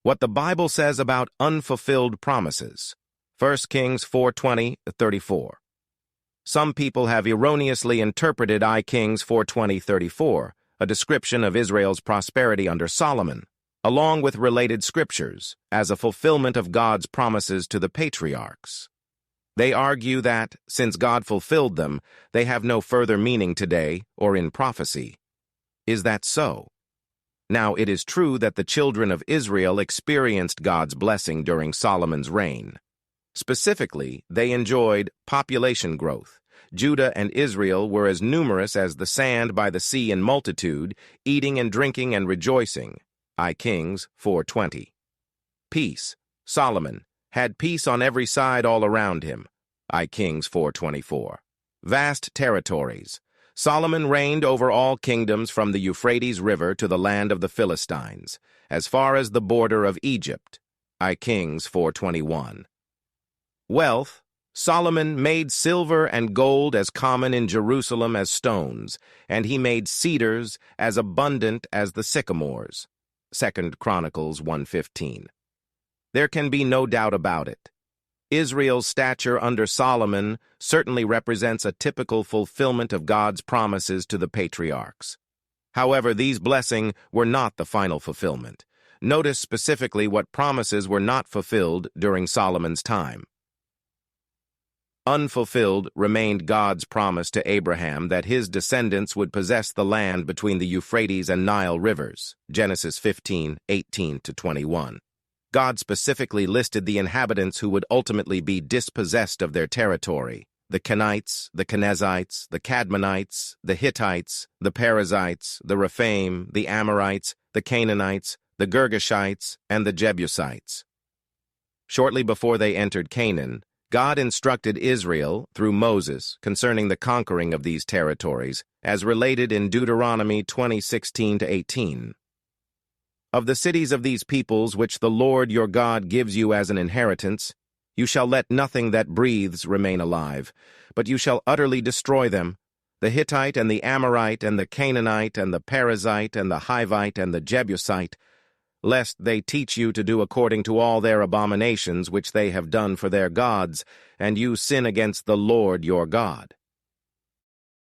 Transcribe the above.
What the Bible says about unfulfilled promises. 1 Kings 4:20-34. Some people have erroneously interpreted I Kings 4:20-34, a description of Israel's prosperity under Solomon, along with related scriptures, as a fulfillment of God's promises to the patriarchs. They argue that, since God fulfilled them, they have no further meaning today or in prophecy. Is that so? Now, it is true that the children of Israel experienced God's blessing during Solomon's reign. Specifically, they enjoyed population growth. Judah and Israel were as numerous as the sand by the sea in multitude, eating and drinking and rejoicing. I Kings 4:20. Peace. Solomon had peace on every side all around him. I Kings 4:24. Vast territories. Solomon reigned over all kingdoms from the Euphrates River to the land of the Philistines, as far as the border of Egypt. I Kings 4:21. Wealth. Solomon made silver and gold as common in Jerusalem as stones, and he made cedars as abundant as the sycamores. 2 Chronicles 1:15. There can be no doubt about it. Israel's stature under Solomon certainly represents a typical fulfillment of God's promises to the patriarchs. However, these blessings were not the final fulfillment. Notice specifically what promises were not fulfilled during Solomon's time. Unfulfilled remained God's promise to Abraham that his descendants would possess the land between the Euphrates and Nile rivers, Genesis 15:18-21. God specifically listed the inhabitants who would ultimately be dispossessed of their territory: the Kenites, the Kenizzites, the Cadmonites, the Hittites, the Perizzites, the Rephaim, the Amorites, the Canaanites, the Girgashites, and the Jebusites. Shortly before they entered Canaan, God instructed Israel, through Moses, concerning the conquering of these territories, as related in Deuteronomy 20:16-18. Of the cities of these peoples which the Lord your God gives you as an inheritance, you shall let nothing that breathes remain alive, but you shall utterly destroy them, the Hittite and the Amorite and the Canaanite and the Perizzite and the Hivite and the Jebusite, lest they teach you to do according to all their abominations which they have done for their gods, and you sin against the Lord your God.